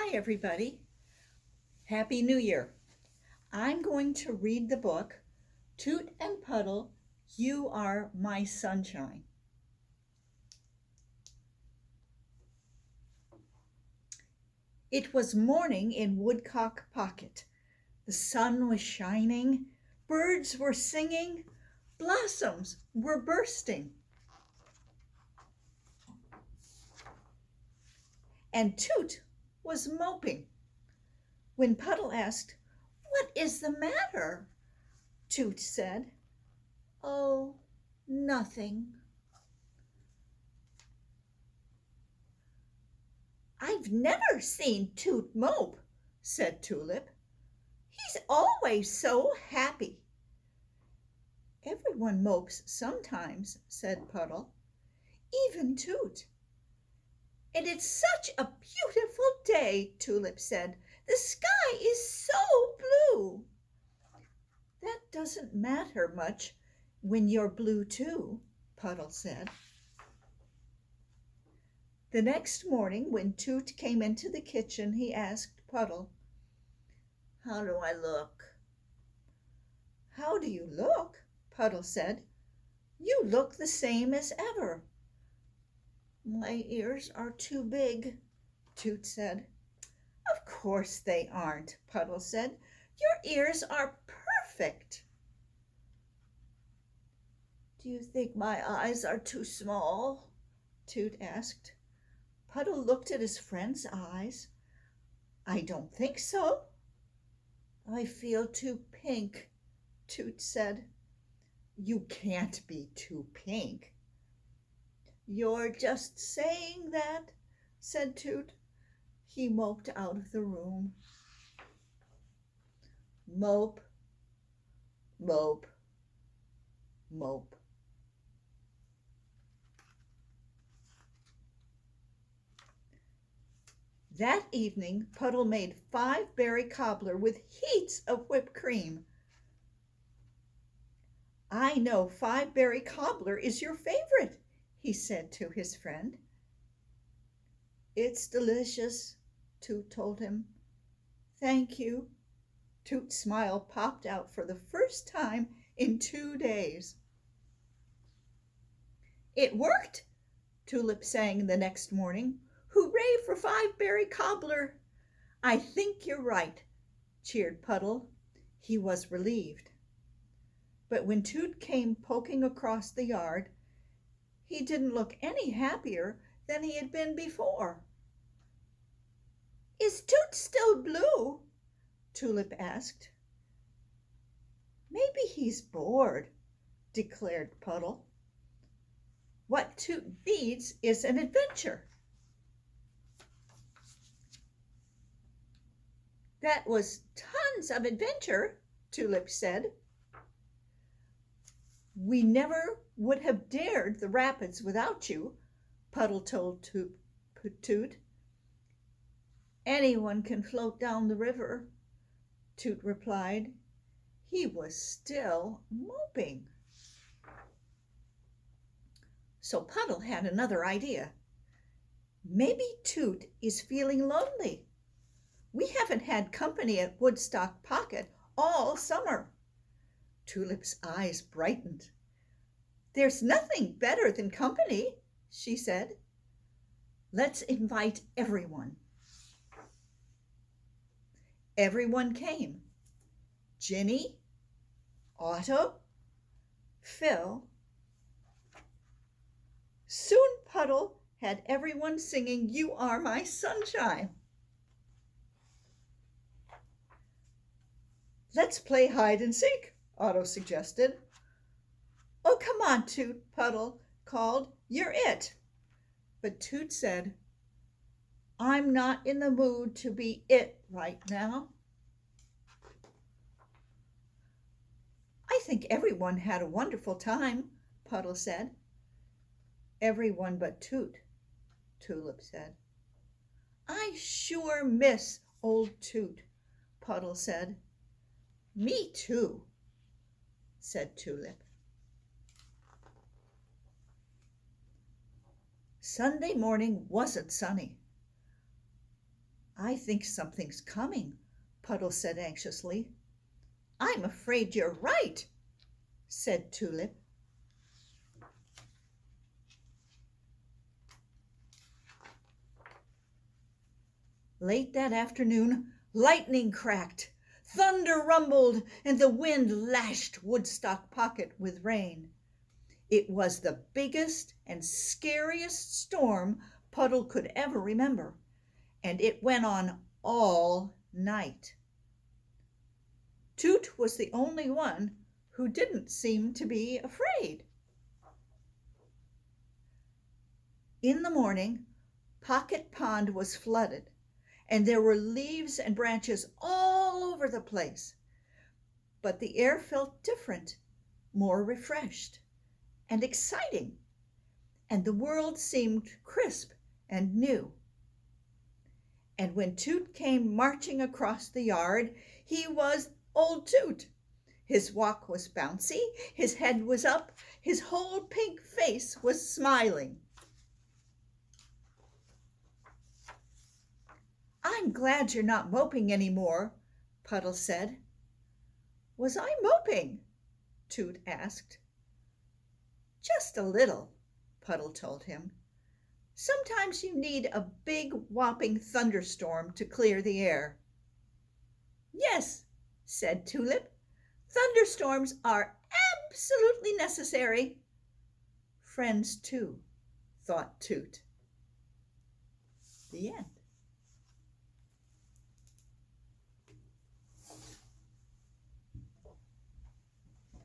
Hi, everybody. Happy New Year. I'm going to read the book, Toot and Puddle, You Are My Sunshine. It was morning in Woodcock Pocket. The sun was shining, birds were singing, blossoms were bursting. And Toot was moping. When Puddle asked, "What is the matter?" Toot said, "Oh, nothing." "I've never seen Toot mope," said Tulip. "He's always so happy." "Everyone mopes sometimes," said Puddle, "even Toot." "And it's such a beautiful day," Tulip said. "The sky is so blue." "That doesn't matter much when you're blue too," Puddle said. The next morning when Toot came into the kitchen, he asked Puddle, "How do I look?" "How do you look?" Puddle said. "You look the same as ever." "My ears are too big," Toot said. "Of course they aren't," Puddle said. "Your ears are perfect." "Do you think my eyes are too small?" Toot asked. Puddle looked at his friend's eyes. "I don't think so." "I feel too pink," Toot said. "You can't be too pink." "You're just saying that," said Toot. He moped out of the room. Mope, mope, mope. That evening Puddle made 5-berry cobbler with heaps of whipped cream. "I know 5-berry cobbler is your favorite," he said to his friend. "It's delicious," Toot told him. "Thank you." Toot's smile popped out for the first time in 2 days. "It worked," Tulip sang the next morning. "Hooray for 5-berry cobbler!" "I think you're right," cheered Puddle. He was relieved. But when Toot came poking across the yard, he didn't look any happier than he had been before. "Is Toot still blue?" Tulip asked. "Maybe he's bored," declared Puddle. "What Toot needs is an adventure." "That was tons of adventure," Tulip said. "We never would have dared the rapids without you," Puddle told Toot. "Anyone can float down the river," Toot replied. He was still moping. So Puddle had another idea. "Maybe Toot is feeling lonely. We haven't had company at Woodstock Pocket all summer." Tulip's eyes brightened. "There's nothing better than company," she said. "Let's invite everyone." Everyone came. Ginny, Otto, Phil. Soon Puddle had everyone singing "You Are My Sunshine." "Let's play hide and seek," Otto suggested. "Oh, come on, Toot," Puddle called. "You're it." But Toot said, "I'm not in the mood to be it right now." "I think everyone had a wonderful time," Puddle said. "Everyone but Toot," Tulip said. "I sure miss old Toot," Puddle said. "Me too," said Tulip. Sunday morning wasn't sunny. I think something's coming, Puddle said anxiously. I'm afraid you're right, said Tulip. Late that afternoon, lightning cracked, thunder rumbled, and the wind lashed Woodstock Pocket with rain. It was the biggest and scariest storm Puddle could ever remember, and it went on all night. Toot was the only one who didn't seem to be afraid. In the morning, Pocket Pond was flooded, and there were leaves and branches all over the place. But the air felt different, more refreshed and exciting, and the world seemed crisp and new. And when Toot came marching across the yard, he was old Toot. His walk was bouncy, his head was up, his whole pink face was smiling. I'm glad you're not moping any more, Puddle said. Was I moping? Toot asked. Just a little, Puddle told him. Sometimes you need a big whopping thunderstorm to clear the air. Yes, said Tulip. Thunderstorms are absolutely necessary. Friends, too, thought Toot. The end.